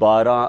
12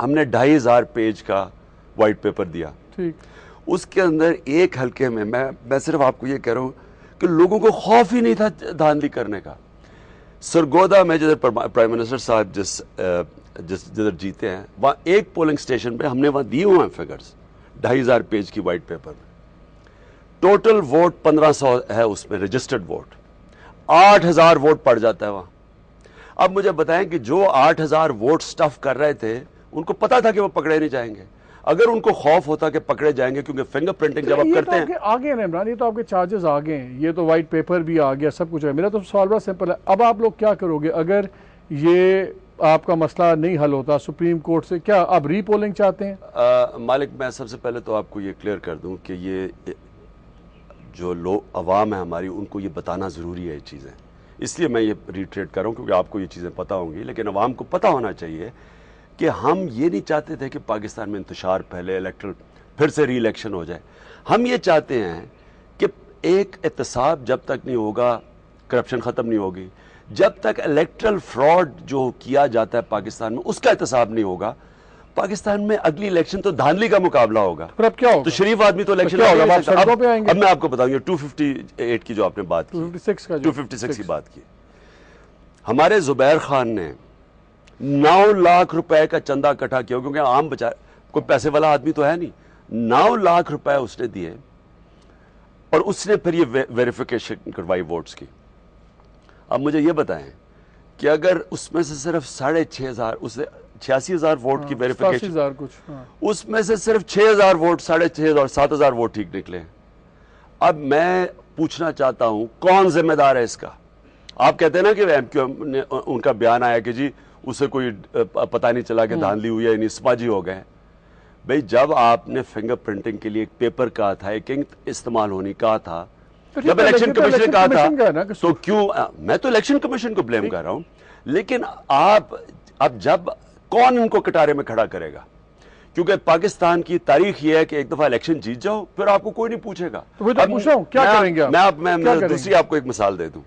ہم نے 2500 پیج کا وائٹ پیپر دیا. ٹھیک. اس کے اندر ایک حلقے میں میں صرف آپ کو یہ کہہ رہا ہوں کہ لوگوں کو خوف ہی نہیں تھا دھاندلی کرنے کا. سرگودا میں جدھر پرائم منسٹر صاحب جدھر جیتے ہیں وہاں ایک پولنگ سٹیشن پہ ہم نے وہاں دیے ہوئے ہیں فگرز 2500 پیج کی وائٹ پیپر میں. ٹوٹل ووٹ 1500 ہے اس میں رجسٹرڈ ووٹ. 8000 ووٹ پڑ جاتا ہے وہاں. اب مجھے بتائیں کہ جو 8000 ووٹ سٹف کر رہے تھے ان کو پتا تھا کہ وہ پکڑے نہیں جائیں گے. اگر ان کو خوف ہوتا کہ پکڑے جائیں گے کیونکہ فنگر پرنٹنگ جب آپ کرتے ہیں آگے ہیں عمران, یہ تو آپ کے چارجز آگے ہیں, یہ تو وائٹ پیپر بھی آ گیا, سب کچھ ہے. میرا تو سوال بڑا سمپل ہے, اب آپ لوگ کیا کرو گے اگر یہ آپ کا مسئلہ نہیں حل ہوتا سپریم کورٹ سے؟ کیا آپ ری پولنگ چاہتے ہیں؟ مالک میں سب سے پہلے تو آپ کو یہ کلیئر کر دوں کہ یہ جو عوام ہے ہماری ان کو یہ بتانا ضروری ہے یہ چیزیں, اس لیے میں یہ ریٹریٹ کر رہا ہوں کیونکہ آپ کو یہ چیزیں پتہ ہوں گی, لیکن عوام کو پتہ ہونا چاہیے کہ ہم یہ نہیں چاہتے تھے کہ پاکستان میں انتشار پہلے الیکٹرل پھر سے ری الیکشن ہو جائے. ہم یہ چاہتے ہیں کہ ایک احتساب جب تک نہیں ہوگا, کرپشن ختم نہیں ہوگی, جب تک الیکٹرل فراڈ جو کیا جاتا ہے پاکستان میں اس کا احتساب نہیں ہوگا, پاکستان میں اگلی الیکشن تو دھاندلی کا مقابلہ ہوگا. پھر اب کیا ہوگا؟ تو شریف آدمی تو الیکشن اب میں آپ کو بتاؤں گا 258 کی جو آپ نے بات کی, 256 کی بات کی. ہمارے زبیر خان نے 9 لاکھ روپے کا چندہ اکٹھا کیا کیونکہ عام بچار کوئی پیسے والا آدمی تو ہے نہیں. 9 لاکھ روپے اس نے دیے اور اس نے پھر یہ ویریفیکیشن کروائی ووٹس کی. اب مجھے یہ بتائیں کہ اگر اس میں سے صرف 6500 اس نے 86,000 ووٹ کی ویریفیکیشن, اس میں سے صرف 6,000 ووٹ 6,500 اور 7,000 ووٹ ٹھیک نکلے. اب میں پوچھنا چاہتا ہوں کون ذمہ دار ہے اس کا؟ آپ کہتے ہیں نا کہ ایم کیو ایم نے ان کا بیان آیا کہ جی اسے کوئی پتہ نہیں چلا کہ دھاندلی ہوئی ہے, یعنی سماجی ہو گئے. بھئی جب آپ نے فنگر پرنٹنگ کے لیے ایک پیپر کہا تھا, ایک انک استعمال ہونی کہا تھا, جب الیکشن کمیشن نے کہا تھا تو کیوں, میں تو الیکشن کمیشن کو بلیم کر رہا ہوں, لیکن آپ اب جب کون ان کو کٹارے میں کھڑا کرے گا؟ کیونکہ پاکستان کی تاریخ یہ ہے کہ ایک دفعہ الیکشن جیت جاؤ پھر آپ کو کوئی نہیں پوچھے گا. کیا کریں گے؟ میں دوسری آپ کو ایک مثال دے دوں,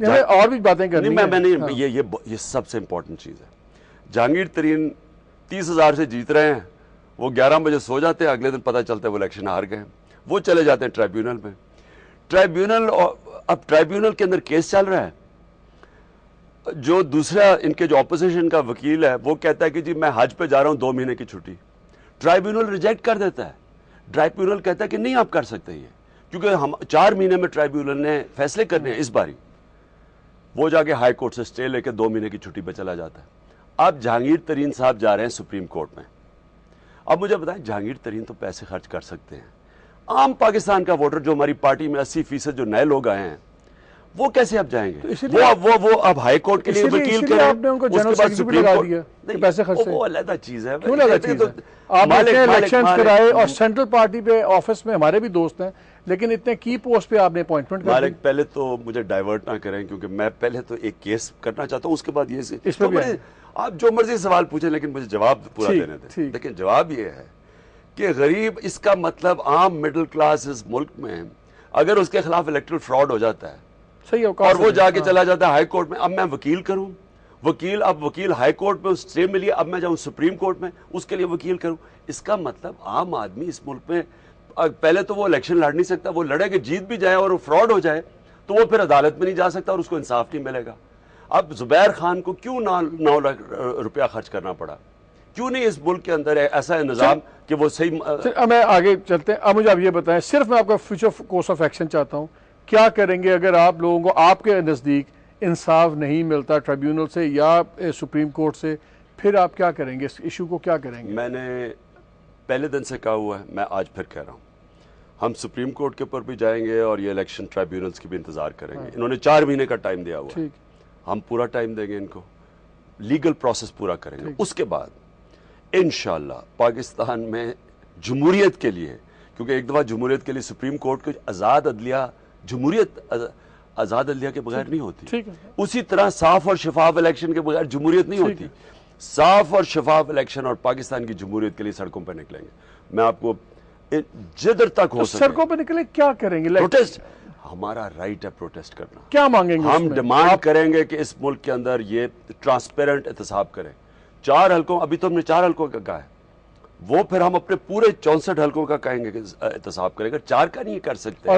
اور بھی باتیں کرنی ہیں. میں نہیں, یہ سب سے امپورٹنٹ چیز ہے. جہانگیر ترین 30,000 سے جیت رہے ہیں, وہ 11 بجے سو جاتے ہیں, اگلے دن پتہ چلتا ہے وہ الیکشن ہار گئے. وہ چلے جاتے ہیں ٹرائیبیونل میں. اب ٹرائیبیونل کے اندر کیس چل رہا ہے, جو دوسرا ان کے جو اپوزیشن کا وکیل ہے وہ کہتا ہے کہ جی میں حج پہ جا رہا ہوں 2 مہینے کی چھٹی. ٹرائیبیونل ریجیکٹ کر دیتا ہے. ٹرائیبیونل کہتا ہے کہ نہیں آپ کر سکتے یہ, کیونکہ ہم 4 مہینے میں ٹرائیبیونل نے فیصلے کرنے ہیں اس باری. وہ جا کے ہائی کورٹ سے سٹے لے کے 2 مہینے کی چھٹی پہ چلا جاتا ہے. اب جہانگیر ترین صاحب جا رہے ہیں سپریم کورٹ میں. اب مجھے بتائیں جہانگیر ترین تو پیسے خرچ کر سکتے ہیں, عام پاکستان کا ووٹر جو ہماری پارٹی میں 80% جو نئے لوگ آئے ہیں وہ کیسے اب جائیں گے؟ وہ اب ہائی کورٹ کے لیے وکیل کریں, اس کے بعد سپریم کورٹ, وہ علیحدہ چیز ہے. آپ نے الیکشنز کرائے اور سینٹرل پارٹی پہ آفس میں ہمارے بھی دوست ہیں, لیکن اتنے کی پوسٹ پہ آپ نے اپوائنٹمنٹ کر دی. پہلے تو مجھے ڈائیورٹ نہ کریں کیونکہ میں پہلے تو ایک کیس کرنا چاہتا ہوں, اس کے بعد یہ آپ جو مرضی سوال پوچھیں لیکن مجھے جواب پورا دینے دیں. لیکن جواب یہ ہے کہ غریب, اس کا مطلب عام مڈل کلاس اس ملک میں اگر اس کے خلاف الیکٹرل فراڈ ہو جاتا ہے اور وہ جا کے چلا جاتا ہے ہائی کورٹ میں, اب میں وکیل کروں, وکیل ہائی کورٹ میں اسٹے ملی, اب میں جاؤں سپریم کورٹ میں اس کے لیے وکیل کروں. اس کا مطلب عام آدمی اس ملک میں پہلے تو وہ الیکشن لڑ نہیں سکتا, وہ لڑے کہ جیت بھی جائے اور فراڈ ہو جائے تو وہ پھر عدالت میں نہیں جا سکتا اور اس کو انصاف نہیں ملے گا. اب زبیر خان کو کیوں 9 لاکھ روپیہ خرچ کرنا پڑا؟ کیوں نہیں اس ملک کے اندر ایسا نظام کہ وہ صحیح. میں آگے چلتے ہیں. اب مجھے آپ یہ بتائیں, صرف میں آپ کا فیوچر کورس آف ایکشن چاہتا ہوں, کیا کریں گے اگر آپ لوگوں کو آپ کے نزدیک انصاف نہیں ملتا ٹریبیونل سے یا سپریم کورٹ سے, پھر آپ کیا کریں گے, اس ایشو کو کیا کریں گے؟ میں نے پہلے دن سے کہا ہوا ہے, میں آج پھر کہہ رہا ہوں, ہم سپریم کورٹ کے اوپر بھی جائیں گے اور یہ الیکشن ٹرائیبیونلز کی بھی انتظار کریں گے. انہوں نے 4 مہینے کا ٹائم دیا ہوا ہے, ہم پورا ٹائم دیں گے ان کو, لیگل پروسیس پورا کریں گے. اس کے بعد انشاءاللہ پاکستان میں جمہوریت کے لیے, کیونکہ ایک دفعہ جمہوریت کے لیے سپریم کورٹ کو آزاد عدلیہ, جمہوریت آزاد عدلیہ کے بغیر نہیں ہوتی, اسی طرح صاف اور شفاف الیکشن کے بغیر جمہوریت نہیں ہوتی. صاف اور شفاف الیکشن اور پاکستان کی جمہوریت کے لیے سڑکوں پہ نکلیں گے. میں آپ کو جدھر تک ہو سکے سڑکوں پہ نکلے, کیا کریں گے؟ پروٹیسٹ, ہمارا رائٹ ہے پروٹیسٹ کرنا. کیا مانگیں گے؟ ہم ڈیمانڈ کریں گے کہ اس ملک کے اندر یہ ٹرانسپیرنٹ احتساب کریں, 4 حلقوں, ابھی تو ہم نے 4 حلقوں کا کہا ہے, وہ پھر ہم اپنے پورے 64 حلقوں کا کہیں گے کہ احتساب کریں گے, 4 کا نہیں کر سکتے.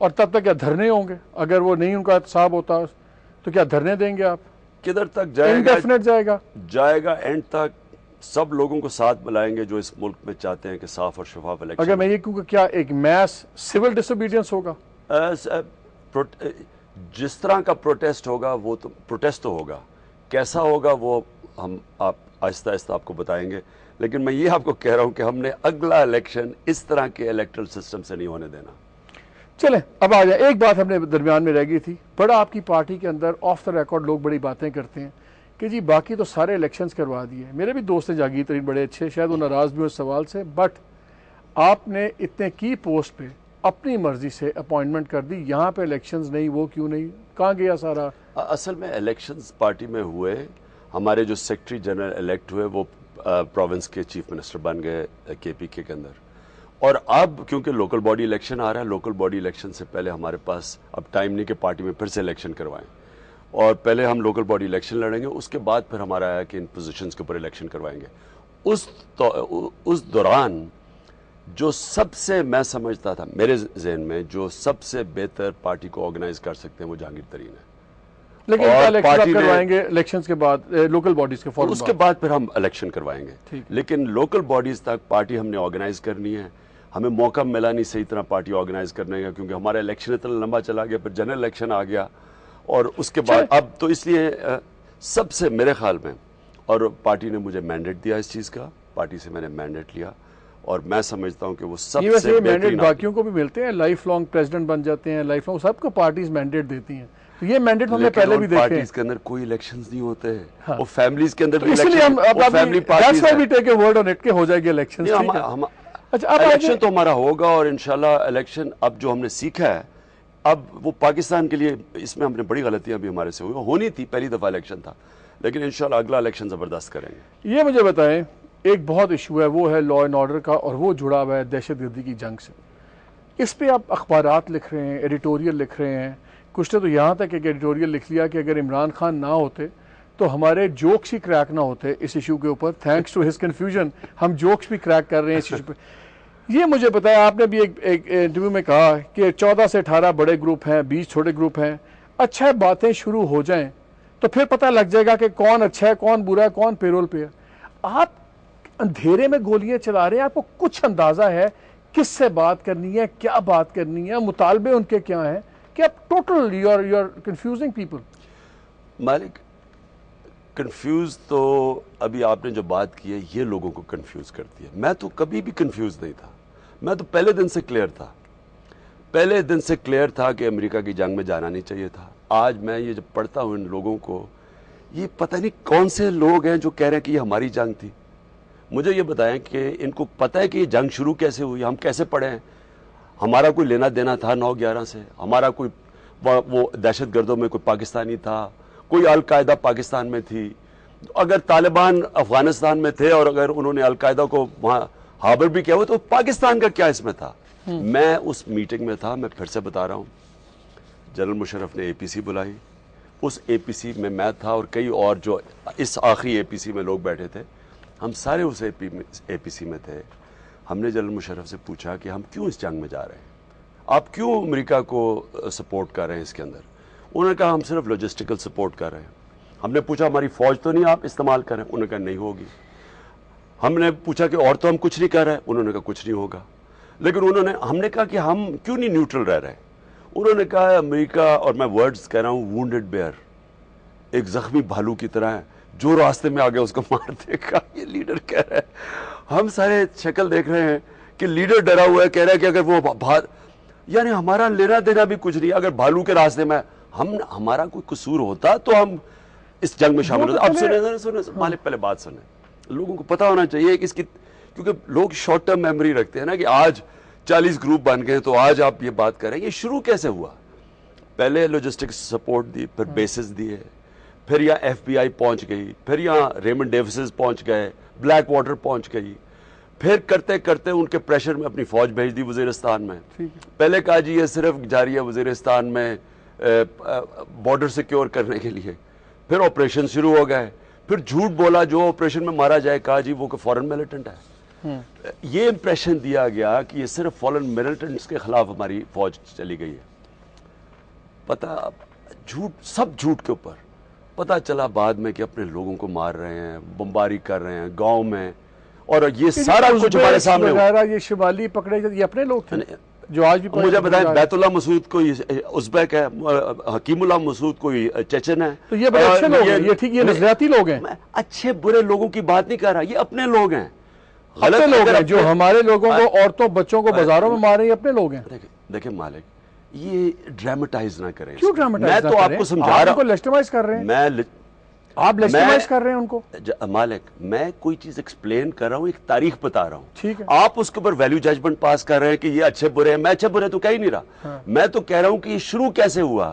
اور تب تک کیا دھرنے ہوں گے؟ اگر وہ نہیں ان کا احتساب ہوتا تو کیا دھرنے دیں گے آپ؟ کدھر تک جائے گا؟ انڈیفینٹ جائے گا اینڈ تک. سب لوگوں کو ساتھ ملائیں گے جو اس ملک میں چاہتے ہیں کہ صاف اور شفاف الیکشن. اگر میں یہ کہوں کہ کیا ایک میس سول ڈس اوبیڈینس ہوگا؟ جس طرح کا پروٹیسٹ ہوگا وہ تو پروٹیسٹ تو ہوگا, کیسا ہوگا وہ ہم آپ آہستہ آہستہ آپ کو بتائیں گے. لیکن میں یہ آپ کو کہہ رہا ہوں کہ ہم نے اگلا الیکشن اس طرح کے الیکٹرل سسٹم سے نہیں ہونے دینا. چلیں اب آ جائیں, ایک بات ہم نے درمیان میں رہ گئی تھی. بڑا آپ کی پارٹی کے اندر آف دا ریکارڈ لوگ بڑی باتیں کرتے ہیں کہ جی باقی تو سارے الیکشنز کروا دیے. میرے بھی دوست ہیں جاگیر ترین بڑے اچھے, شاید وہ ناراض بھی ہوں اس سوال سے, بٹ آپ نے اتنے کی پوسٹ پہ اپنی مرضی سے اپوائنٹمنٹ کر دی, یہاں پہ الیکشنز نہیں, وہ کیوں نہیں, کہاں گیا سارا؟ اصل میں الیکشنز پارٹی میں ہوئے, ہمارے جو سیکرٹری جنرل الیکٹ ہوئے وہ پروونس کے چیف منسٹر بن گئے کے پی کے اندر. اور اب کیونکہ لوکل باڈی الیکشن آ رہا ہے, لوکل باڈی الیکشن سے پہلے ہمارے پاس اب ٹائم نہیں کہ پارٹی میں پھر سے الیکشن کروائیں, اور پہلے ہم لوکل باڈی الیکشن لڑیں گے, اس کے بعد پھر ہمارا ہے کہ ان پوزیشنز کے اوپر الیکشن کروائیں گے. اس دوران جو سب سے میں سمجھتا تھا میرے ذہن میں جو سب سے بہتر پارٹی کو آرگنائز کر سکتے ہیں وہ جہانگیر ترین ہے. لیکن الیکشن کروائیں گے الیکشنز کے بعد, لوکل باڈیز کے فوراً اس کے بعد پھر ہم الیکشن کروائیں گے. لیکن لوکل باڈیز تک پارٹی ہم نے آرگنائز کرنی ہے. ہمیں موقع ملا نہیں صحیح طرح پارٹی آرگنائز کرنے کا, کیونکہ ہمارا الیکشن اتنا لمبا چلا گیا, پھر جنرل الیکشن آ گیا, اور اس کے بعد اب تو اس لیے سب سے میرے خیال میں, اور پارٹی نے مجھے مینڈیٹ دیا اس چیز کا, پارٹی سے میں نے مینڈیٹ لیا, اور میں سمجھتا ہوں کہ وہ سب سے مینڈیٹ باقیوں کو بھی ملتے ہیں, لائف لانگ پریزیڈنٹ بن جاتے ہیں, لائف لانگ سب کو پارٹیز مینڈیٹ دیتی ہیں. یہ مینڈیٹ ہم نے پہلے بھی دیکھے ہیں. پارٹیز کے اندر کوئی الیکشنز نہیں ہوتے, وہ فیملیز کے اندر بھی الیکشن, فیملی پارٹیز ہے, ٹیک اے ورڈ آن اٹ کہ ہو جائے گی الیکشن. الیکشن تو ہمارا ہوگا, اور انشاءاللہ الیکشن اب جو ہم نے سیکھا ہے اب وہ پاکستان کے لیے, اس میں ہم نے بڑی غلطیاں بھی ہمارے سے ہوئی, ہونی تھی, پہلی دفعہ الیکشن تھا, لیکن انشاءاللہ اگلا الیکشن زبردست کریں گے. یہ مجھے بتائیں, ایک بہت ایشو ہے وہ ہے لا اینڈ آرڈر کا, اور وہ جڑا ہوا ہے دہشت گردی کی جنگ سے. اس پہ آپ اخبارات لکھ رہے ہیں, ایڈیٹوریل لکھ رہے ہیں, کچھ نے تو یہاں تک ایک ایڈیٹوریل لکھ لیا کہ اگر عمران خان نہ ہوتے تو ہمارے جوکس ہی کریک نہ ہوتے اس ایشو کے اوپر, تھینکس ٹو ہز کنفیوژن ہم جوکس بھی کریک کر رہے ہیں اس ایشو پہ. یہ مجھے بتایا, آپ نے بھی ایک انٹرویو میں کہا کہ 14 سے 18 بڑے گروپ ہیں, 20 چھوٹے گروپ ہیں. اچھا باتیں شروع ہو جائیں تو پھر پتہ لگ جائے گا کہ کون اچھا ہے, کون برا ہے, کون پیرول پہ ہے. آپ اندھیرے میں گولیاں چلا رہے ہیں, آپ کو کچھ اندازہ ہے کس سے بات کرنی ہے, کیا بات کرنی ہے, مطالبے ان کے کیا ہیں, کہ آپ total you are confusing people. مالک کنفیوز تو ابھی آپ نے جو بات کی ہے یہ لوگوں کو کنفیوز کرتی ہے. میں تو کبھی بھی کنفیوز نہیں تھا, میں تو پہلے دن سے کلیئر تھا, پہلے دن سے کلیئر تھا کہ امریکہ کی جنگ میں جانا نہیں چاہیے تھا. آج میں یہ جب پڑھتا ہوں ان لوگوں کو, یہ پتہ نہیں کون سے لوگ ہیں جو کہہ رہے ہیں کہ یہ ہماری جنگ تھی. مجھے یہ بتائیں کہ ان کو پتہ ہے کہ یہ جنگ شروع کیسے ہوئی, ہم کیسے پڑھے ہیں, ہمارا کوئی لینا دینا تھا 9/11 سے, ہمارا کوئی وہ دہشت گردوں میں کوئی پاکستانی تھا, کوئی القاعدہ پاکستان میں تھی, اگر طالبان افغانستان میں تھے اور اگر انہوں نے القاعدہ کو وہاں ہاربر بھی کیا ہوا تو پاکستان کا کیا اس میں تھا. میں اس میٹنگ میں تھا, میں پھر سے بتا رہا ہوں, جنرل مشرف نے اے پی سی بلائی, اس اے پی سی میں تھا اور کئی اور جو اس آخری اے پی سی میں لوگ بیٹھے تھے, ہم سارے اس اے پی سی میں تھے. ہم نے جنرل مشرف سے پوچھا کہ ہم کیوں اس جنگ میں جا رہے ہیں, آپ کیوں امریکہ کو سپورٹ کر رہے ہیں اس کے اندر. انہوں نے کہا ہم صرف لاجسٹیکل سپورٹ کر رہے ہیں. ہم نے پوچھا ہماری فوج تو نہیں آپ استعمال کر رہے ہیں, انہوں نے کہا نہیں ہوگی. ہم نے پوچھا کہ اور تو ہم کچھ نہیں کر رہے ہیں, انہوں نے کہا کچھ نہیں ہوگا. لیکن ہم نے کہا کہ ہم کیوں نہیں نیوٹرل رہ رہے. انہوں نے کہا امریکہ, اور میں ورڈز کہہ رہا ہوں, وونڈڈ بیئر, ایک زخمی بھالو کی طرح ہے, جو راستے میں آ گیا اس کو مار دے گا. یہ لیڈر کہہ رہا ہے, ہم سارے شکل دیکھ رہے ہیں کہ لیڈر ڈرا ہوا ہے, کہہ رہا ہے کہ اگر وہ یعنی ہمارا لینا دینا بھی کچھ نہیں. اگر بھالو کے راستے میں ہمارا کوئی قصور ہوتا تو ہم اس جنگ میں شامل ہوتے. اب سنیں مالک, پہلے بات سنیں, لوگوں کو پتا ہونا چاہیے کہ اس کی, کیونکہ لوگ شارٹ ٹرم میموری رکھتے ہیں نا کہ آج 40 گروپ بن گئے تو آج آپ یہ بات کریں. یہ شروع کیسے ہوا؟ پہلے لاجسٹک سپورٹ دی, پھر بیسز دیے, پھر یہاں ایف بی آئی پہنچ گئی, پھر یہاں ریمنڈ ڈیوسز پہنچ گئے, بلیک واٹر پہنچ گئی, پھر کرتے کرتے ان کے پریشر میں اپنی فوج بھیج دی وزیرستان میں. پہلے کہا جی یہ صرف جاری ہے وزیرستان میں بارڈر سیکیور کرنے کے لیے, پھر آپریشن شروع ہو گئے, پھر جھوٹ بولا جو آپریشن میں مارا جائے، کہا جی وہ کہ فورن ملیٹنٹ ہے. یہ امپریشن دیا گیا کہ یہ صرف فورن ملیٹنٹس کے خلاف ہماری فوج چلی گئی ہے. پتہ جھوٹ، سب جھوٹ کے اوپر. پتہ چلا بعد میں کہ اپنے لوگوں کو مار رہے ہیں، بمباری کر رہے ہیں گاؤں میں، اور یہ سارا کچھ ہمارے سامنے ہوا. یہ شمالی پکڑے یہ اپنے لوگ تھے جو آج بھی مجھے بتائیں بیت اللہ مسعود کوئی ازبیک ہے، حکیم اللہ مسعود کوئی چیچن ہے. تو یہ بڑے اچھے لوگ ہیں، یہ ٹھیک، یہ نظریاتی لوگ ہیں. اچھے برے لوگوں کی بات نہیں کر رہا، یہ اپنے لوگ ہیں. غلط لوگ ہیں جو ہمارے لوگوں کو، عورتوں بچوں کو بازاروں میں مار رہے ہیں، اپنے لوگ ہیں. دیکھیں مالک، یہ ڈرامٹائز نہ کریں. کیوں ڈرامٹائز؟ میں تو آپ کو سمجھا رہا ہوں. لیجٹمائز کر رہے ہیں میں، آپ لیجٹمائز کر رہے ہیں ان کو. مالک میں کوئی چیز ایکسپلین کر رہا ہوں، ایک تاریخ بتا رہا ہوں. ٹھیک ہے، آپ اس کے اوپر ویلیو ججمنٹ پاس کر رہے ہیں کہ یہ اچھے برے ہیں. میں اچھے برے تو کہہ ہی نہیں رہا. میں تو کہہ رہا ہوں کہ یہ شروع کیسے ہوا.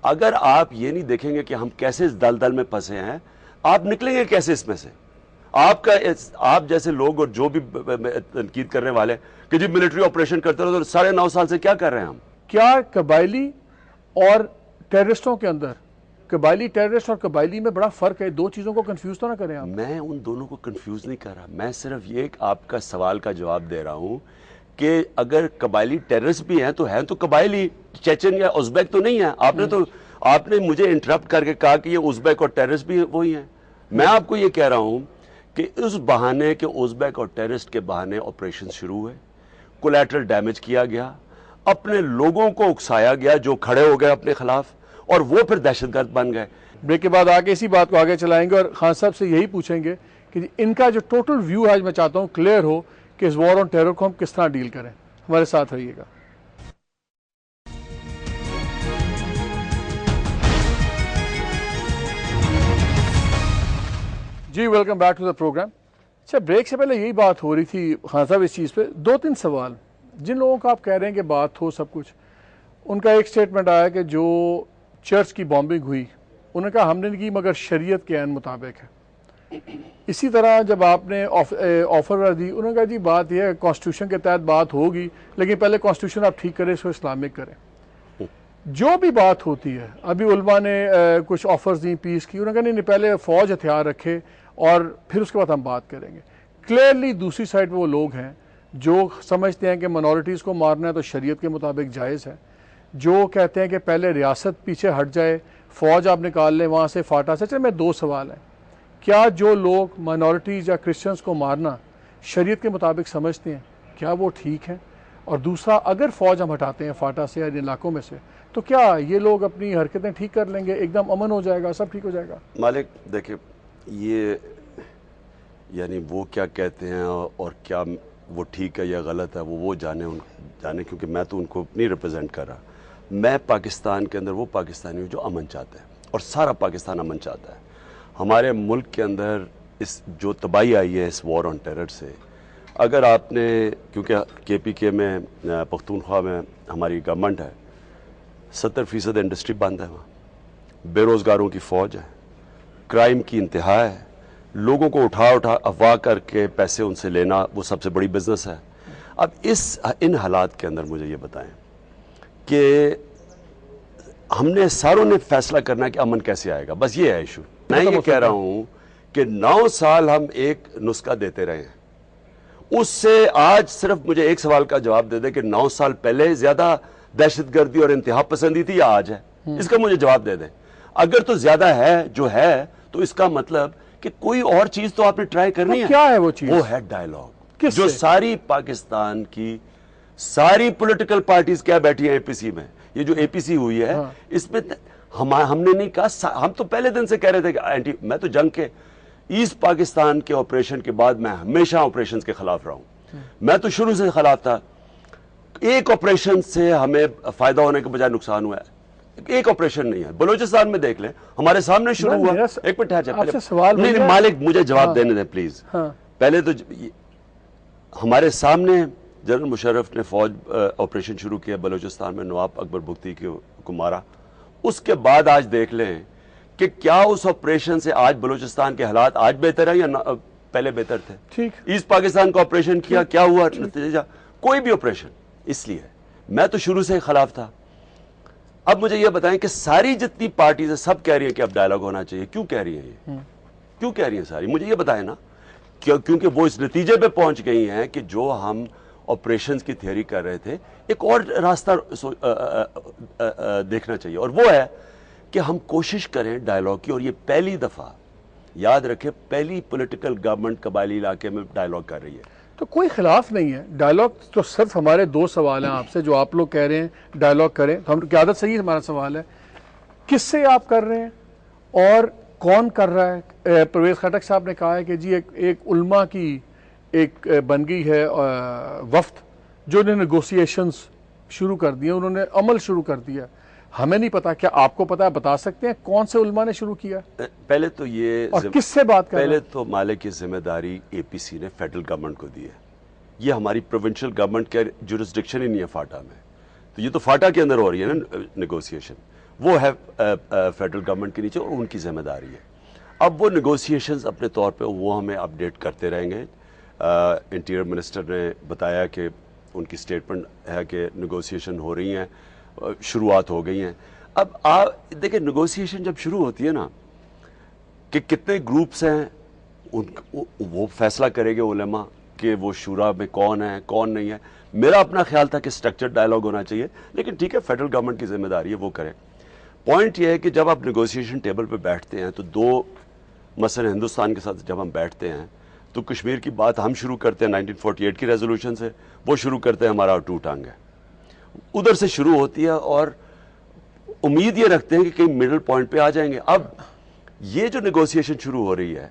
اگر آپ یہ نہیں دیکھیں گے کہ ہم کیسے اس دلدل میں پھنسے ہیں، آپ نکلیں گے کیسے اس میں سے. آپ جیسے لوگ اور جو بھی تنقید کرنے والے کہ جی ملٹری آپریشن کرتے رہے تو 9.5 سال سے کیا کر رہے ہیں ہم. کیا قبائلی اور ٹیررسٹوں کے اندر، قبائلی ٹیررسٹ اور قبائلی میں بڑا فرق ہے؟ دو چیزوں کو کنفیوز تو نہ کریں آپ. میں ان دونوں کو کنفیوز نہیں کر رہا. میں صرف یہ آپ کا سوال کا جواب دے رہا ہوں کہ اگر قبائلی ٹیررسٹ بھی ہیں تو قبائلی چیچن یا ازبیک تو نہیں ہے. آپ نے مجھے انٹرپٹ کر کے کہا کہ یہ ازبیک اور ٹیررسٹ بھی وہی ہیں. میں آپ کو یہ کہہ رہا ہوں کہ اس بہانے کے ازبیک اور ٹیررسٹ کے بہانے آپریشن شروع ہوئے، کولیٹرل ڈیمیج کیا گیا، اپنے لوگوں کو اکسایا گیا جو کھڑے ہو گئے اپنے خلاف، اور وہ پھر دہشت گرد بن گئے. بریک کے بعد آگے اسی بات کو آگے چلائیں گے اور خان صاحب سے یہی پوچھیں گے کہ ان کا جو ٹوٹل ویو آج میں چاہتا ہوں کلیئر ہو کہ اس وار آن ٹیرر کو ہم کس طرح ڈیل کریں. ہمارے ساتھ رہیے گا. جی welcome back to the programme. اچھا بریک سے پہلے یہی بات ہو رہی تھی خان صاحب اس چیز پہ. 2-3 سوال جن لوگوں کا آپ کہہ رہے ہیں کہ بات ہو سب کچھ، ان کا ایک سٹیٹمنٹ آیا کہ جو چرچ کی بامبنگ ہوئی انہوں نے کہا ہم نے نہیں کی مگر شریعت کے عین مطابق ہے. اسی طرح جب آپ نے آفر دی، انہوں نے کہا جی بات یہ ہے کانسٹیٹیوشن کے تحت بات ہوگی لیکن پہلے کانسٹیٹیوشن آپ ٹھیک کریں، اس کو اسلامک کریں. جو بھی بات ہوتی ہے، ابھی علماء نے کچھ آفرز دیں پیس کی، انہوں نے کہا نہیں پہلے فوج ہتھیار رکھے اور پھر اس کے بعد ہم بات کریں گے. کلیئرلی دوسری سائڈ پہ وہ لوگ ہیں جو سمجھتے ہیں کہ منورٹیز کو مارنا ہے تو شریعت کے مطابق جائز ہے، جو کہتے ہیں کہ پہلے ریاست پیچھے ہٹ جائے، فوج آپ نکال لیں وہاں سے فاٹا سے. میں 2 سوال ہیں. کیا جو لوگ مائنورٹیز یا کرسچنز کو مارنا شریعت کے مطابق سمجھتے ہیں کیا وہ ٹھیک ہیں؟ اور دوسرا، اگر فوج ہم ہٹاتے ہیں فاٹا سے یا ان علاقوں میں سے تو کیا یہ لوگ اپنی حرکتیں ٹھیک کر لیں گے، ایک دم امن ہو جائے گا، سب ٹھیک ہو جائے گا؟ مالک دیکھیں، یہ یعنی وہ کیا کہتے ہیں اور کیا وہ ٹھیک ہے یا غلط ہے وہ جانے کیونکہ میں تو ان کو نہیں ریپرزینٹ کر رہا. میں پاکستان کے اندر وہ پاکستانی ہوں جو امن چاہتے ہیں اور سارا پاکستان امن چاہتا ہے. ہمارے ملک کے اندر اس جو تباہی آئی ہے اس وار آن ٹیرر سے، اگر آپ نے، کیونکہ KPK میں پختونخوا میں ہماری گورنمنٹ ہے، 70% انڈسٹری بند ہے، وہاں بے روزگاروں کی فوج ہے، کرائم کی انتہا ہے، لوگوں کو اٹھا اغوا کر کے پیسے ان سے لینا وہ سب سے بڑی بزنس ہے. اب ان حالات کے اندر مجھے یہ بتائیں کہ ہم نے ساروں نے فیصلہ کرنا ہے کہ امن کیسے آئے گا. بس یہ ہے ایشو. میں یہ کہہ رہا ہوں کہ 9 سال ہم ایک نسخہ دیتے رہے ہیں، اس سے آج صرف مجھے ایک سوال کا جواب دے دے کہ 9 سال پہلے زیادہ دہشت گردی اور انتہا پسندی تھی یا آج ہے. اس کا مجھے جواب دے دیں. اگر تو زیادہ ہے جو ہے تو اس کا مطلب کہ کوئی اور چیز تو آپ نے ٹرائی کرنی ہے. کیا ہے وہ چیز؟ وہ ہے ڈائیلاگ، جو ساری پاکستان کی ساری پولیٹیکل پارٹیز کیا بیٹھی ہیں APC میں. یہ جو APC ہوئی ہے اس میں ہم نے نہیں کہا، ہم تو پہلے دن سے کہہ رہے تھے کہ میں تو جنگ کے ایسٹ پاکستان کے آپریشن کے بعد میں ہمیشہ آپریشنز کے خلاف رہا ہوں. میں تو شروع سے خلاف تھا. ایک آپریشن سے ہمیں فائدہ ہونے کے بجائے نقصان ہوا ہے. ایک آپریشن نہیں ہے. بلوچستان میں دیکھ لیں، ہمارے سامنے شروع ہوا. ایک منٹ مالک مجھے جواب دینے دیں پلیز. پہلے تو ہمارے سامنے جنرل مشرف نے فوج آپریشن شروع کیا بلوچستان میں، نواب اکبر بگٹی کو مارا. اس کے بعد آج دیکھ لیں کہ کیا اس آپریشن سے آج بلوچستان کے حالات آج بہتر ہیں یا پہلے بہتر تھے؟ ایسٹ پاکستان کو آپریشن کیا، کیا ہوا نتیجہ؟ کوئی بھی آپریشن. اس لیے میں تو شروع سے خلاف تھا. اب مجھے یہ بتائیں کہ ساری جتنی پارٹیز ہیں سب کہہ رہی ہیں کہ اب ڈائیلاگ ہونا چاہیے. کیوں کہہ رہی ہیں یہ؟ کیوں کہہ رہی ہیں ساری؟ مجھے یہ بتائیں نا. کیونکہ وہ اس نتیجے پہ پہنچ گئی ہیں کہ جو ہم آپریشنز کی تھیوری کر رہے تھے ایک اور راستہ دیکھنا چاہیے, اور وہ ہے کہ ہم کوشش کریں ڈائیلاگ کی. اور یہ پہلی دفعہ, یاد رکھیں, پہلی پولیٹیکل گورنمنٹ قبائلی علاقے میں ڈائیلاگ کر رہی ہے. تو کوئی خلاف نہیں ہے, ڈائیلاگ تو صرف ہمارے دو سوال ہیں آپ سے, جو آپ لوگ کہہ رہے ہیں ڈائیلاگ کریں, تو ہم کی عادت صحیح ہے. ہمارا سوال ہے کس سے آپ کر رہے ہیں اور کون کر رہا ہے؟ پرویز خٹک صاحب نے کہا ہے کہ جی ایک علماء کی ایک بن گئی ہے وفد جو نے نیگوسیشنز شروع کر دی ہیں, انہوں نے عمل شروع کر دیا. ہمیں نہیں پتا, کیا آپ کو پتا ہے؟ بتا سکتے ہیں کون سے علماء نے شروع کیا؟ پہلے تو یہ اور کس سے بات کر رہے ہیں؟ پہلے تو مالک کی ذمہ داری اے پی سی نے فیڈرل گورنمنٹ کو دی ہے. یہ ہماری پروونشل گورنمنٹ کے جورسڈکشن ہی نہیں ہے فاٹا میں, تو یہ تو فاٹا کے اندر ہو رہی ہے نا نیگوسیشن, وہ ہے فیڈرل گورنمنٹ کے نیچے اور ان کی ذمہ داری ہے. اب وہ نیگوسیشنز اپنے طور پہ وہ ہمیں اپڈیٹ کرتے رہیں گے. انٹیریئر منسٹر نے بتایا کہ ان کی سٹیٹمنٹ ہے کہ نیگوسیشن ہو رہی ہیں, شروعات ہو گئی ہیں. اب آپ دیکھیں نیگوسیشن جب شروع ہوتی ہے نا کہ کتنے گروپس ہیں, وہ فیصلہ کرے گے علماء کہ وہ شورا میں کون ہے کون نہیں ہے. میرا اپنا خیال تھا کہ سٹرکچرڈ ڈائیلاگ ہونا چاہیے, لیکن ٹھیک ہے فیڈرل گورنمنٹ کی ذمہ داری ہے وہ کرے. پوائنٹ یہ ہے کہ جب آپ نیگوسیشن ٹیبل پہ بیٹھتے ہیں تو دو, مثلا ہندوستان کے ساتھ جب ہم بیٹھتے ہیں تو کشمیر کی بات ہم شروع کرتے ہیں 1948 کی ریزولوشن سے, وہ شروع کرتے ہیں ہمارا ٹو ٹانگ ہے, ادھر سے شروع ہوتی ہے, اور امید یہ رکھتے ہیں کہ کہیں مڈل پوائنٹ پہ آ جائیں گے. اب یہ جو نیگوسیشن شروع ہو رہی ہے,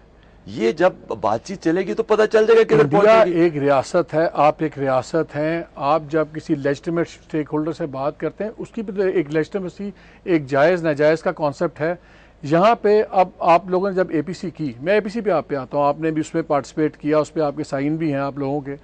یہ جب بات چیت چلے گی تو پتہ چل جائے گا کہ انڈیا ایک ریاست ہے, آپ ایک ریاست ہیں. آپ جب کسی لیجٹیمیٹ سٹیک ہولڈر سے بات کرتے ہیں, اس کی بھی ایک لیجٹیمیسی, ایک جائز ناجائز کا کانسیپٹ ہے. یہاں پہ اب آپ لوگوں نے جب اے پی سی کی, میں اے پی سی پہ آپ پہ آتا ہوں, آپ نے بھی اس میں پارٹیسپیٹ کیا, اس پہ آپ کے سائن بھی ہیں آپ لوگوں کے.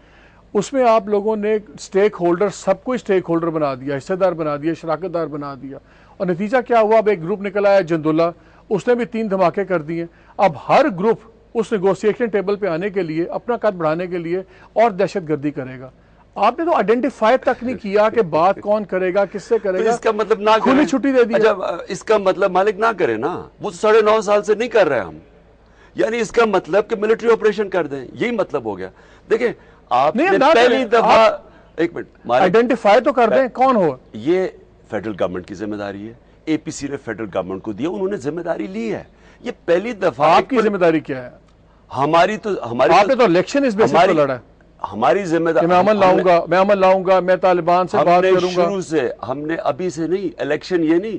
اس میں آپ لوگوں نے سٹیک ہولڈر, سب کو سٹیک ہولڈر بنا دیا, حصے دار بنا دیا, شراکت دار بنا دیا, اور نتیجہ کیا ہوا؟ اب ایک گروپ نکل آیا جندولہ, اس نے بھی 3 دھماکے کر دیے. اب ہر گروپ اس نیگوسیشن ٹیبل پہ آنے کے لیے, اپنا قد بڑھانے کے لیے اور دہشت گردی کرے گا. آپ نے تو آئیڈینٹیفائی تک نہیں کیا کہ بات کون کرے گا, کس سے کرے گا. اس کا مطلب نہ کھلی چھٹی دے دی. اچھا, اس کا مطلب مالک نہ کرے نا, وہ 9.5 سال سے نہیں کر رہے ہم, یعنی اس کا مطلب کہ ملٹری آپریشن کر دیں, یہی مطلب ہو گیا. دیکھیں آپ نے پہلی دفعہ, ایک منٹ, آئیڈینٹیفائی تو کر دیں کون ہو. یہ فیڈرل گورنمنٹ کی ذمہ داری ہے, اے پی سی نے فیڈرل گورنمنٹ کو دیا, انہوں نے ذمہ داری لی ہے. یہ پہلی دفعہ. آپ کی ذمہ داری کیا ہے؟ ہماری تو آپ نے تو الیکشن اس بیسس پہ لڑا ہے. ہماری ذمہ داری, میں عمل لاؤں گا, میں طالبان سے بات کروں گا. شروع سے ہم نے, ابھی سے نہیں, الیکشن یہ نہیں,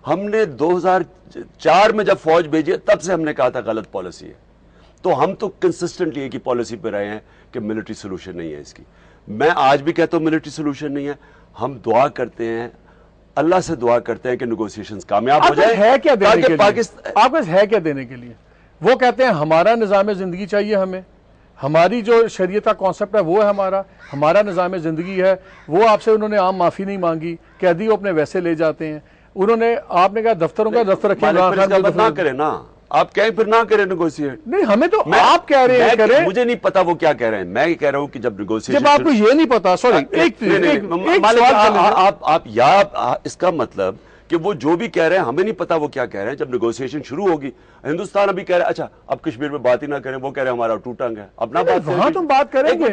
ہم نے 2004 میں جب فوج بھیجی تب سے ہم نے کہا تھا غلط پالیسی ہے. تو ہم تو کنسسٹنٹلی ایک ہی پالیسی پہ رہے ہیں کہ ملٹری سولوشن نہیں ہے اس کی. میں آج بھی کہتا ہوں ملٹری سولوشن نہیں ہے. ہم دعا کرتے ہیں, اللہ سے دعا کرتے ہیں کہ نیگوسیشنز کامیاب ہو جائیں. ہے کیا دینے کے لیے؟ آپ کو ہے کیا دینے کے لیے؟ وہ کہتے ہیں ہمارا نظام زندگی چاہیے ہمیں, ہماری جو شریعت کا کانسیپٹ ہے وہ ہے ہمارا نظام زندگی ہے. وہ آپ سے انہوں نے عام معافی نہیں مانگی, قیدی وہ اپنے ویسے لے جاتے ہیں. انہوں نے, آپ نے کہا دفتروں کا دفتر رکھیں, نہ کریں نا, آپ کہیں پھر نہ کریں نیگوسیٹ. نہیں, ہمیں تو آپ کہہ رہے ہیں کریں. مجھے نہیں پتا وہ کیا کہہ رہے ہیں, میں یہ کہہ رہا ہوں کہ جب نیگوسیشن, جب آپ کو یہ نہیں پتا, سوری, آپ یا اس کا مطلب کہ وہ جو بھی کہہ رہے ہیں ہمیں نہیں پتا وہ کیا کہہ رہے ہیں. جب نیگوسیشن شروع ہوگی, ہندوستان ابھی کہہ رہا ہے اچھا اب کشمیر میں بات ہی نہ کریں, وہ کہہ رہے ہیں ہمارا ٹوٹنگ ہے, اپنا بات وہاں تم بات کریں گے,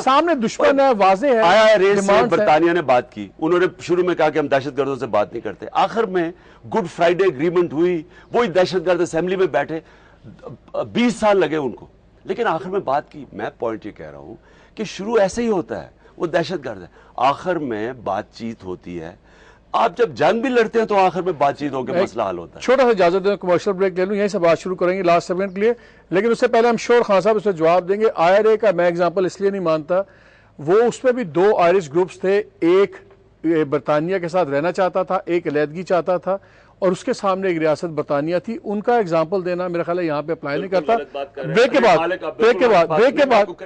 سامنے دشمن ہے, واضح ہے. آیا ریس سے برطانیہ نے بات کی, انہوں نے شروع میں کہا کہ ہم دہشت گردوں سے بات نہیں کرتے, آخر میں گڈ فرائیڈے اگریمنٹ ہوئی, وہی دہشت گرد اسمبلی میں بیٹھے, 20 سال لگے ان کو, لیکن آخر میں بات کی. میں پوائنٹ یہ کہہ رہا ہوں کہ شروع ایسے ہی ہوتا ہے, وہ دہشت گرد ہے, آخر میں بات چیت ہوتی ہے. آپ جب جنگ بھی لڑتے ہیں تو آخر میں بات چیت ہو کے مسئلہ حل ہوتا ہے. چھوٹا سا اجازت دیں, کمرشل بریک لے لوں, یہیں سے بات شروع کریں گے لاسٹ سیگمنٹ کے لیے, لیکن اس سے پہلے ہم شور خان صاحب اس سے جواب دیں گے. IRA کا میں ایگزامپل اس لیے نہیں مانتا, وہ اس میں بھی 2 آئرش گروپس تھے, ایک برطانیہ کے ساتھ رہنا چاہتا تھا, ایک علیحدگی چاہتا تھا, اور اس کے سامنے ایک ریاست برطانیہ تھی. ان کا ایگزامپل دینا میرا خیال ہے یہاں پہ اپلائی نہیں کرتا. بریک کے بعد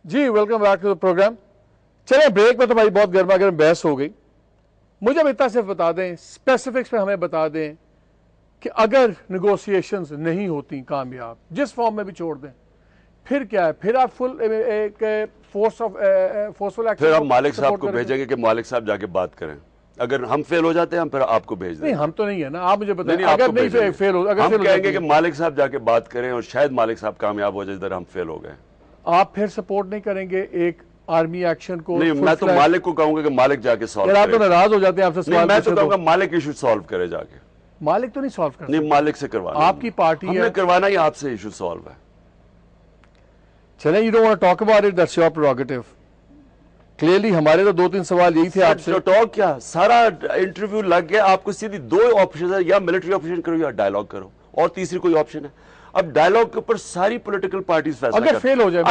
جی welcome back to the programme. چلیں بریک میں تو بھائی بہت گرما گرم بحث ہو گئی. مجھے اب اتنا صرف بتا دیں, اسپیسیفکس پہ ہمیں بتا دیں کہ اگر نیگوسیشنز نہیں ہوتی کامیاب, جس فارم میں بھی چھوڑ دیں, پھر کیا ہے؟ پھر آپ forceful action. پھر ہم مالک صاحب کو بھیجیں گے کہ مالک صاحب جا کے بات کریں. اگر ہم فیل ہو جاتے ہیں ہم پھر آپ کو بھیج دیں. نہیں ہم تو نہیں ہے نا, آپ مجھے بتائیں اگر نہیں فیل ہو, ہم کہیں گے کہ مالک صاحب جا کے بات کریں اور شاید مالک صاحب کامیاب ہو جائے ادھر ہم فیل ہو گئے. آپ پھر سپورٹ نہیں کریں گے ایک آرمی ایکشن کو؟ نہیں, میں تو مالک کو کہوں گا کہ مالک جا کے سالو کرے. آپ تو ناراض ہو جاتے ہیں آپ سے سوال. میں تو کہوں گا مالک ایشو سالو کرے جا کے. مالک تو نہیں سالو کر سکتے. نہیں, مالک سے کروانا. آپ کی پارٹی ہم نے کروانا ہی آپ سے ایشو سالو ہے. چلیں, you don't want to talk about it, that's your prerogative. Clearly ہمارے تو 2-3 سوال یہی تھے آپ سے. ٹاک کیا, سارا انٹرویو لگ گیا. آپ کو سیدھی 2 آپشن ہے, یا ملٹری آپریشن کرو یا ڈائلاگ کرو, اور تیسری کوئی آپشن ہے؟ اب ڈائلاگ کے اوپر ساری پولیٹیکل پارٹیز فیصلہ اگر فیل ہو جائے,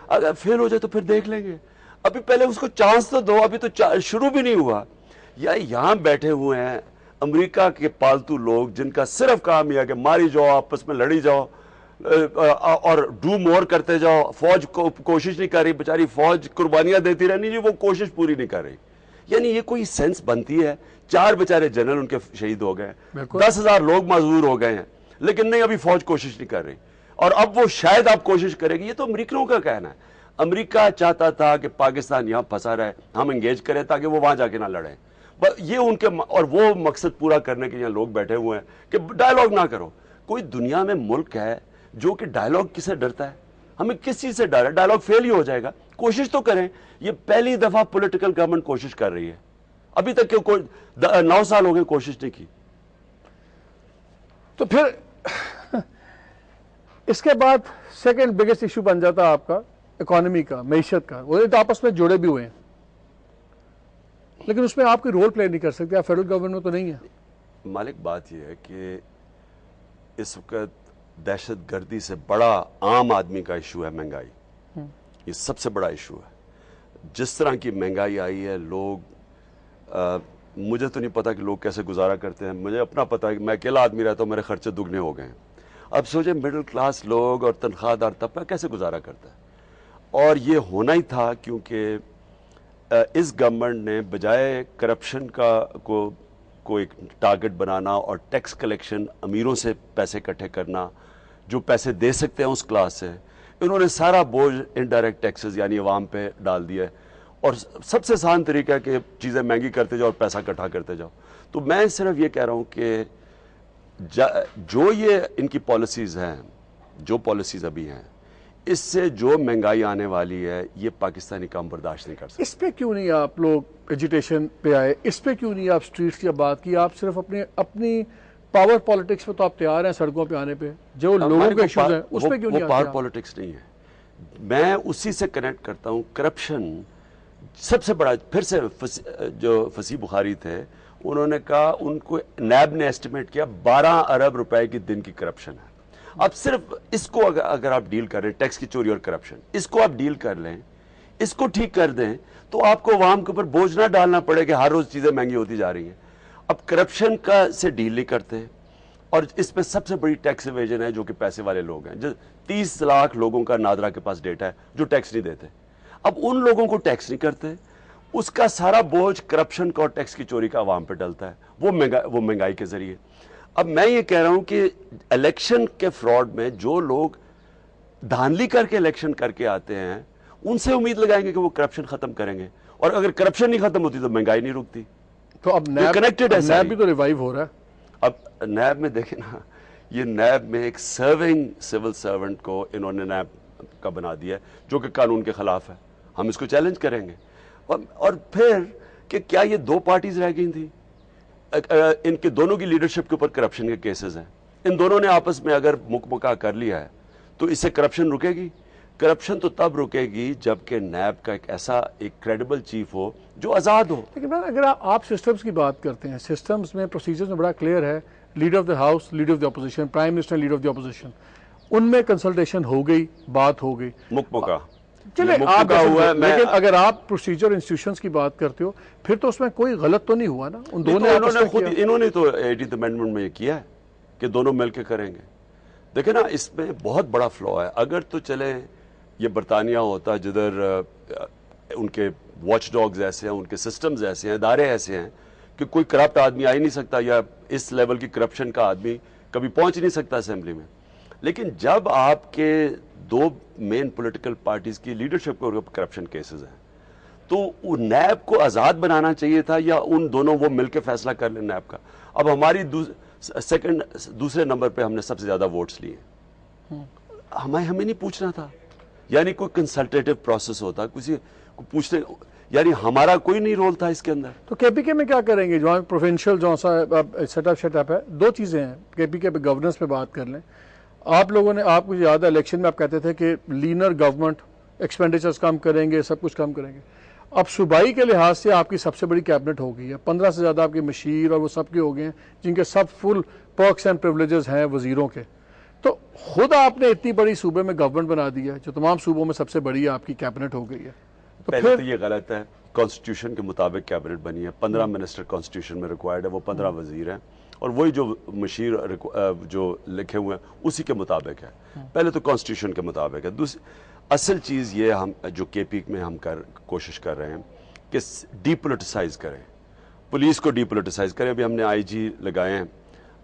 اگر فیل ہو جائے تو پھر دیکھ لیں گے. ابھی پہلے اس کو چانس تو دو, ابھی تو شروع بھی نہیں ہوا. یا یہاں بیٹھے ہوئے ہیں امریکہ کے پالتو لوگ جن کا صرف کام یہ ہے کہ ماری جاؤ, آپس میں لڑی جاؤ اور ڈو مور کرتے جاؤ. فوج کو کوشش نہیں کر رہی, بیچاری فوج قربانیاں دیتی رہنی جی, وہ کوشش پوری نہیں کر رہی. یعنی یہ کوئی سینس بنتی ہے؟ 4 بیچارے جنرل ان کے شہید ہو گئے, 10,000 لوگ معذور ہو گئے ہیں, لیکن نہیں ابھی فوج کوشش نہیں کر رہی. اور اب وہ شاید آپ کوشش کرے گی. یہ تو امریکنوں کا کہنا ہے. امریکہ چاہتا تھا کہ پاکستان یہاں پھنسا رہے, ہم انگیج کریں تاکہ وہ وہاں جا کے نہ لڑیں. یہ ان کے, اور وہ مقصد پورا کرنے کے یہاں لوگ بیٹھے ہوئے ہیں کہ ڈائلاگ نہ کرو. کوئی دنیا میں ملک ہے جو کہ ڈائلاگ کس سے ڈرتا ہے؟ ہمیں کس چیز سے ڈر ہے؟ ڈائلاگ فیل ہی ہو جائے گا. کوشش تو کریں. یہ پہلی دفعہ پولیٹیکل گورنمنٹ کوشش کر رہی ہے. ابھی تک کہ کوئی 9 سال ہو گئے کوشش نہیں کی. تو پھر اس کے بعد سیکنڈ بگیسٹ ایشو بن جاتا آپ کا اکانومی کا, معیشت کا. وہ تو آپس میں جڑے بھی ہوئے ہیں, لیکن اس میں آپ کوئی رول پلے نہیں کر سکتے, آپ فیڈرل گورنمنٹ میں تو نہیں ہے. مالک بات یہ ہے کہ اس وقت دہشت گردی سے بڑا عام آدمی کا ایشو ہے مہنگائی. یہ سب سے بڑا ایشو ہے. جس طرح کی مہنگائی آئی ہے, لوگ مجھے تو نہیں پتا کہ لوگ کیسے گزارا کرتے ہیں. مجھے اپنا پتا ہے کہ میں اکیلا آدمی رہتا ہوں, میرے خرچے دگنے ہو گئے ہیں. اب سوچیں مڈل کلاس لوگ اور تنخواہ دار طبقہ کیسے گزارا کرتا ہے. اور یہ ہونا ہی تھا کیونکہ اس گورنمنٹ نے بجائے کرپشن کو ایک ٹارگٹ بنانا اور ٹیکس کلیکشن, امیروں سے پیسے اکٹھے کرنا, جو پیسے دے سکتے ہیں اس کلاس سے, انہوں نے سارا بوجھ انڈائریکٹ ٹیکسز یعنی عوام پہ ڈال دیا ہے. اور سب سے آسان طریقہ ہے کہ چیزیں مہنگی کرتے جاؤ اور پیسہ اکٹھا کرتے جاؤ. تو میں صرف یہ کہہ رہا ہوں کہ جو یہ ان کی پالیسیز ہیں, جو پالیسیز ابھی ہیں, اس سے جو مہنگائی آنے والی ہے یہ پاکستانی کام برداشت نہیں کر سکتے. اس پہ کیوں نہیں آپ لوگ ایجوٹیشن پہ آئے؟ اس پہ کیوں نہیں آپ اسٹریٹس کی بات کی؟ آپ صرف اپنی پاور پالیٹکس پہ تو آپ تیار ہیں سڑکوں پہ آنے پہ, جو لوگوں کے ایشوز ہیں اس پہ کیوں نہیں آتے؟ وہ پاور پالیٹکس نہیں ہے. میں اسی سے کنیکٹ کرتا ہوں. کرپشن سب سے بڑا, پھر سے جو فصیح بخاری تھے انہوں نے کہا, ان کو نیب نے ایسٹیمیٹ کیا 12 ارب روپے کی دن کی کرپشن ہے. اب صرف اس کو اگر آپ ڈیل کر رہے ہیں, ٹیکس کی چوری اور کرپشن, اس کو آپ ڈیل کر لیں, اس کو ٹھیک کر دیں, تو آپ کو عوام کے اوپر بوجھ نہ ڈالنا پڑے کہ ہر روز چیزیں مہنگی ہوتی جا رہی ہیں. اب کرپشن سے ڈیل نہیں کرتے, اور اس پہ سب سے بڑی ٹیکس ایویژن ہے جو کہ پیسے والے لوگ ہیں. 30 لاکھ لوگوں کا نادرا کے پاس ڈیٹا ہے جو ٹیکس نہیں دیتے. اب ان لوگوں کو ٹیکس نہیں کرتے, اس کا سارا بوجھ کرپشن کا اور ٹیکس کی چوری کا عوام پہ ڈلتا ہے, وہ مہنگائی کے ذریعے. اب میں یہ کہہ رہا ہوں کہ الیکشن کے فراڈ میں جو لوگ دھاندلی کر کے الیکشن کر کے آتے ہیں, ان سے امید لگائیں گے کہ وہ کرپشن ختم کریں گے, اور اگر کرپشن نہیں ختم ہوتی تو مہنگائی نہیں رکتی. تو اب نیب بھی تو ریوائیو ہو رہا ہے. اب نیب میں دیکھیں نا, یہ نیب میں ایک سرونگ سول سرونٹ کو انہوں نے نیب کا بنا دیا ہے جو کہ قانون کے خلاف ہے. ہم اس کو چیلنج کریں گے. اور پھر کہ کیا یہ 2 پارٹیز رہ گئی تھیں, ان کے دونوں کی لیڈرشپ کے اوپر کرپشن کے کیسز ہیں, ان دونوں نے آپس میں اگر مکمکا کر لیا ہے تو اس سے کرپشن رکے گی. کرپشن تو تب رکے گی جب کہ نیب کا ایک کریڈیبل چیف ہو جو آزاد ہو. لیکن اگر آپ سسٹمز کی بات کرتے ہیں, سسٹمز میں پروسیجرز میں بڑا کلیئر ہے, leader of the house, leader of the opposition, prime minister, leader of the opposition, ان میں کنسلٹیشن ہو گئی, بات ہو گئی, مکمکا. چلے آپ لیکن اگر آپ پروسیجر انسٹیٹیوشنز کی بات کرتے ہو پھر تو اس میں کوئی غلط تو نہیں ہوا نا. انہوں نے تو 18th امینڈمنٹ میں یہ کیا ہے کہ دونوں مل کے کریں گے. دیکھیں نا, اس میں بہت بڑا فلو ہے. اگر تو چلے یہ برطانیہ ہوتا جدھر ان کے واچ ڈاگز ایسے ہیں, ان کے سسٹمز ایسے ہیں, ادارے ایسے ہیں کہ کوئی کرپٹ آدمی آ ہی نہیں سکتا, یا اس لیول کی کرپشن کا آدمی کبھی پہنچ نہیں سکتا اسمبلی میں. لیکن جب آپ کے دو مین پولیٹیکل پارٹیز کی لیڈرشپ کو کرپشن کیسز ہیں تو نیب کو آزاد بنانا چاہیے تھا یا ان دونوں وہ مل کے فیصلہ کر لیں نیب کا. اب ہماری دوسرے نمبر پہ ہم نے سب سے زیادہ ووٹس لیے. ہمیں نہیں پوچھنا تھا, یعنی کوئی کنسلٹیٹو پروسیس ہوتا, کسی کو پوچھنے, یعنی ہمارا کوئی نہیں رول تھا اس کے اندر. تو کے پی کے میں کیا کریں گے جو پروونشل جو سا سیٹ اپ ہے؟ دو چیزیں ہیں. کے پی کے پہ گورننس پہ بات کر لیں. آپ لوگوں نے, آپ کو یاد ہے الیکشن میں آپ کہتے تھے کہ لینر گورنمنٹ, ایکسپینڈیچرز کم کریں گے, سب کچھ کم کریں گے. اب صوبائی کے لحاظ سے آپ کی سب سے بڑی کیبنٹ ہو گئی ہے. 15 سے زیادہ آپ کے مشیر اور وہ سب کے ہو گئے ہیں جن کے سب فل پرکس اینڈ پریولیجز ہیں وزیروں کے. تو خود آپ نے اتنی بڑی صوبے میں گورنمنٹ بنا دی ہے جو تمام صوبوں میں سب سے بڑی آپ کی کیبنٹ ہو گئی ہے. تو پہلے تو یہ غلط ہے, کانسٹیٹیوشن کے مطابق کیبنٹ بنی ہے, 15 منسٹر کانسٹیٹیوشن میں ریکوائرڈ ہے, وہ 15 وزیر ہیں, اور وہی جو مشیر جو لکھے ہوئے ہیں اسی کے مطابق ہے. پہلے تو کانسٹیٹیوشن کے مطابق ہے. اصل چیز یہ ہم جو کے پی میں ہم کوشش کر رہے ہیں کہ ڈی پولیٹیسائز کریں, پولیس کو ڈی پولیٹیسائز کریں. ابھی ہم نے آئی جی لگائے ہیں,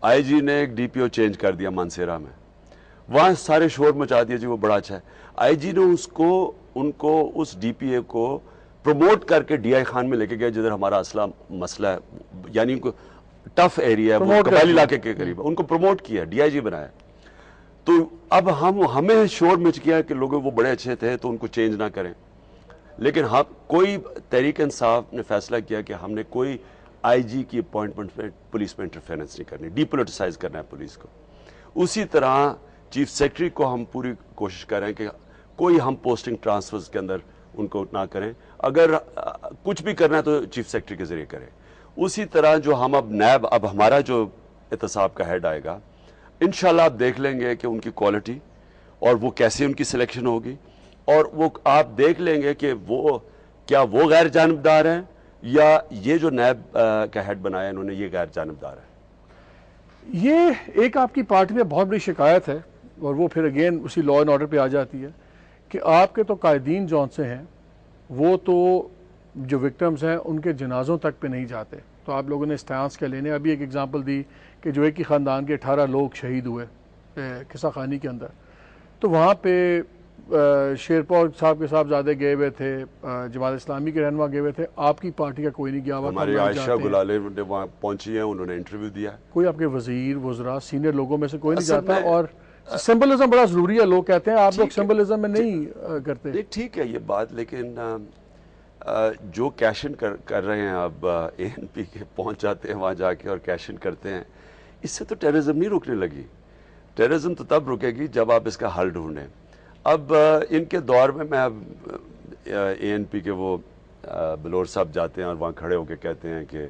آئی جی نے ایک ڈی پی او چینج کر دیا مانسیرا میں, وہاں سارے شور مچا دیا جی وہ بڑا اچھا ہے. آئی جی نے ان کو اس ڈی پی اے کو پروموٹ کر کے ڈی آئی خان میں لے کے گیا جدھر ہمارا اصلا مسئلہ ہے, یعنی ان کو ٹف ایریا ہے, قبائلی علاقے کے قریب ہے, ان کو پروموٹ کیا, ڈی آئی جی بنایا. تو اب ہمیں شور مچ گیا کہ لوگ وہ بڑے اچھے تھے تو ان کو چینج نہ کریں. لیکن کوئی تحریک انصاف نے فیصلہ کیا کہ ہم نے کوئی آئی جی کی اپوائنٹمنٹ میں پولیس میں انٹرفیرنس نہیں کرنی, ڈی پولیٹیسائز کرنا ہے پولیس کو. اسی طرح چیف سیکرٹری کو ہم پوری کوشش کر رہے ہیں کہ کوئی ہم پوسٹنگ ٹرانسفرز کے اندر ان کو نہ کریں, اگر کچھ بھی کرنا ہے تو چیف سیکرٹری کے ذریعے کریں. اسی طرح جو ہم اب نیب, اب ہمارا جو احتساب کا ہیڈ آئے گا, انشاءاللہ آپ دیکھ لیں گے کہ ان کی کوالٹی اور وہ کیسے ان کی سلیکشن ہوگی, اور وہ آپ دیکھ لیں گے کہ وہ کیا وہ غیر جانبدار ہیں یا یہ جو نیب کا ہیڈ بنایا انہوں نے یہ غیر جانبدار ہے. یہ ایک آپ کی پارٹی میں بہت بڑی شکایت ہے, اور وہ پھر اگین اسی لا اینڈ آرڈر پہ آ جاتی ہے کہ آپ کے تو قائدین جون سے ہیں وہ تو جو وکٹمز ہیں ان کے جنازوں تک پہ نہیں جاتے. تو آپ لوگوں نے اسٹانس کیا لینے. ابھی ایک ایگزامپل دی کہ جو ایک ہی خاندان کے 18 لوگ شہید ہوئے قصہ خانی کے اندر, تو وہاں پہ شیرپور صاحب کے صاحبزادے گئے ہوئے تھے, جماعت اسلامی کے رہنما گئے ہوئے تھے, آپ کی پارٹی کا کوئی نہیں گیا ہوا. ہماری عائشہ گلالے وہاں پہنچی ہیں, انہوں نے انٹرویو دیا. کوئی آپ کے وزیر, وزراء, سینئر لوگوں میں سے کوئی نہیں جاتا. اور سمبلزم بڑا ضروری ہے, لوگ کہتے ہیں آپ لوگ سمبلزم میں نہیں کرتے. ٹھیک ہے یہ بات, لیکن جو کیشن کر رہے ہیں اب اے این پی کے پہنچ جاتے ہیں وہاں جا کے اور کیشن کرتے ہیں, اس سے تو ٹیررزم نہیں رکنے لگی. ٹیررزم تو تب رکے گی جب آپ اس کا حل ڈھونڈیں. اب ان کے دور میں اب اے این پی کے وہ بلور صاحب جاتے ہیں اور وہاں کھڑے ہو کے کہتے ہیں کہ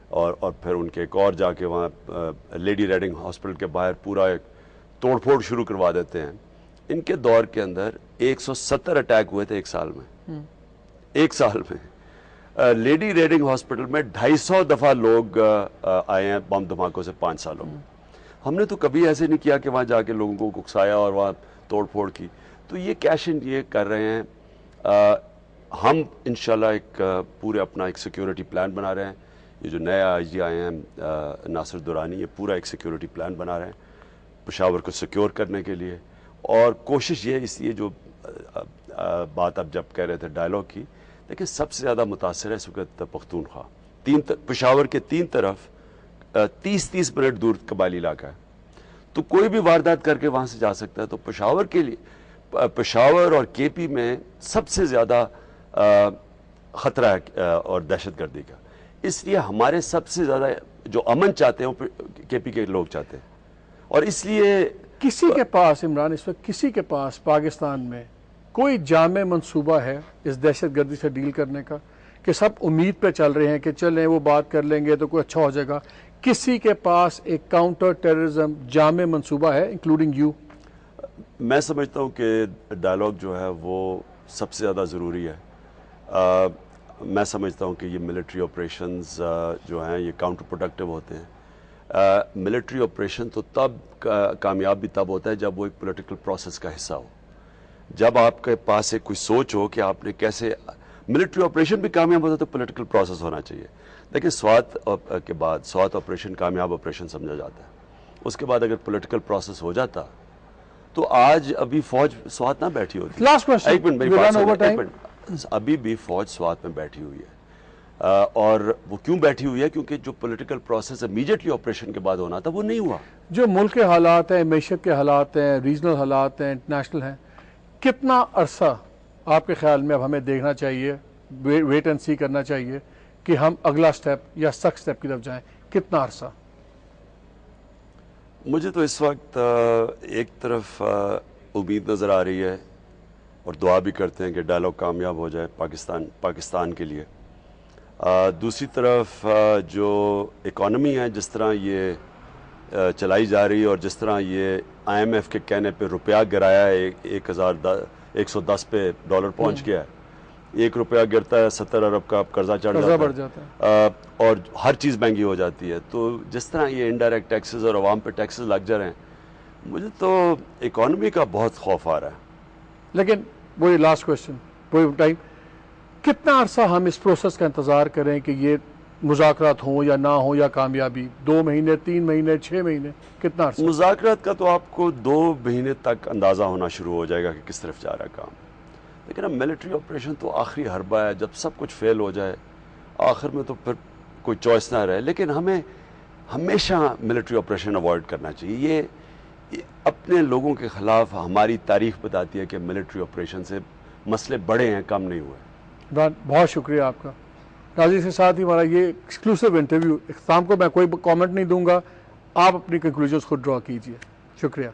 اور پھر ان کے ایک اور جا کے وہاں لیڈی ریڈنگ ہاسپٹل کے باہر پورا ایک توڑ پھوڑ شروع کروا دیتے ہیں. ان کے دور کے اندر 170 اٹیک ہوئے تھے ایک سال میں. ایک سال میں لیڈی ریڈنگ ہاسپٹل میں 250 دفعہ لوگ آئے ہیں بم دھماکوں سے 5 سالوں میں. ہم نے تو کبھی ایسے نہیں کیا کہ وہاں جا کے لوگوں کو اکسایا اور وہاں توڑ پھوڑ کی. تو یہ کیشن یہ کر رہے ہیں. ہم انشاءاللہ ایک پورے اپنا ایک سیکیورٹی پلان بنا رہے ہیں. یہ جو نئے آئی جی آئے ہیں ناصر دورانی, یہ پورا ایک سیکیورٹی پلان بنا رہے ہیں پشاور کو سیکیور کرنے کے لیے. اور کوشش یہ اس لیے جو بات اب جب کہہ رہے تھے ڈائلاگ کی, لیکن سب سے زیادہ متاثر ہے اس وقت پختونخوا. پشاور کے 3 طرف 30-30 منٹ دور قبائلی علاقہ ہے, تو کوئی بھی واردات کر کے وہاں سے جا سکتا ہے. تو پشاور کے لیے, پشاور اور کے پی میں سب سے زیادہ خطرہ ہے اور دہشت گردی کا. اس لیے ہمارے سب سے زیادہ جو امن چاہتے ہیں وہ کے پی کے لوگ چاہتے ہیں. اور اس لیے کسی کے پاس عمران اس وقت کسی کے پاس پاکستان میں کوئی جامع منصوبہ ہے اس دہشت گردی سے ڈیل کرنے کا کہ سب امید پہ چل رہے ہیں کہ چلیں وہ بات کر لیں گے تو کوئی اچھا ہو جائے گا؟ کسی کے پاس ایک کاؤنٹر ٹیررزم جامع منصوبہ ہے انکلوڈنگ یو؟ میں سمجھتا ہوں کہ ڈائلاگ جو ہے وہ سب سے زیادہ ضروری ہے. میں سمجھتا ہوں کہ یہ ملٹری آپریشنز جو ہیں یہ کاؤنٹر پروڈکٹیو ہوتے ہیں. ملٹری آپریشن تو تب کامیاب بھی تب ہوتا ہے جب وہ ایک پولیٹیکل پروسیس کا حصہ ہو. جب آپ کے پاس ایک کوئی سوچ ہو کہ آپ نے کیسے, ملٹری آپریشن بھی کامیاب ہوتا ہے تو پولیٹیکل پروسیس ہونا چاہیے. لیکن سوات کے بعد سوات آپریشن کامیاب آپریشن سمجھا جاتا ہے. اس کے بعد اگر پولیٹیکل پروسیس ہو جاتا تو آج ابھی فوج سوات نہ بیٹھی ہوتی. Last question. ایک منٹ میری We بات run over سنیں. time. ایک منٹ. ابھی بھی فوج سوات میں بیٹھی ہوئی ہے اور وہ کیوں بیٹھی ہوئی ہے؟ کیونکہ جو پولیٹیکل پروسیس امیڈیٹلی آپریشن کے بعد ہونا تھا وہ نہیں ہوا. جو ملک کے حالات ہیں، معیشت کے حالات ہیں، ریجنل حالات ہیں، انٹرنیشنل ہیں، کتنا عرصہ آپ کے خیال میں اب ہمیں دیکھنا چاہیے، ویٹ اینڈ سی کرنا چاہیے کہ ہم اگلا سٹیپ یا سخت سٹیپ کی طرف جائیں؟ کتنا عرصہ؟ مجھے تو اس وقت ایک طرف امید نظر آ رہی ہے اور دعا بھی کرتے ہیں کہ ڈائلاگ کامیاب ہو جائے پاکستان کے لیے. دوسری طرف جو اکانومی ہے جس طرح یہ چلائی جا رہی ہے اور جس طرح یہ آئی ایم ایف کے کہنے پہ روپیہ گرایا ہے 110 پہ ڈالر پہنچ گیا ہے. 1 روپیہ گرتا ہے 70 ارب کا قرضہ چڑھ جاتا ہے اور ہر چیز مہنگی ہو جاتی ہے. تو جس طرح یہ انڈائریکٹ ٹیکسز اور عوام پہ ٹیکسز لگ جا رہے ہیں، مجھے تو اکانومی کا بہت خوف آ رہا ہے. لیکن وہی لاسٹ کوشچن، وہی ٹائم، کتنا عرصہ ہم اس پروسیس کا انتظار کریں کہ یہ مذاکرات ہوں یا نہ ہوں یا کامیابی؟ 2 مہینے، 3 مہینے، 6 مہینے، کتنا عرصہ؟ مذاکرات کا تو آپ کو 2 مہینے تک اندازہ ہونا شروع ہو جائے گا کہ کس طرف جا رہا ہے کام. لیکن اب ملٹری آپریشن تو آخری حربہ ہے. جب سب کچھ فیل ہو جائے آخر میں تو پھر کوئی چوائس نہ رہے. لیکن ہمیں ہمیشہ ملٹری آپریشن اوائڈ کرنا چاہیے. یہ اپنے لوگوں کے خلاف ہماری تاریخ بتاتی ہے کہ ملٹری آپریشن سے مسئلے بڑے ہیں، کم نہیں ہوئے. بہت شکریہ آپ کا. ناظرین کے ساتھ ہی ہمارا یہ ایکسکلوسیو انٹرویو اختتام کو میں کوئی کامنٹ نہیں دوں گا، آپ اپنی کنکلوژنز خود ڈرا کیجئے. شکریہ.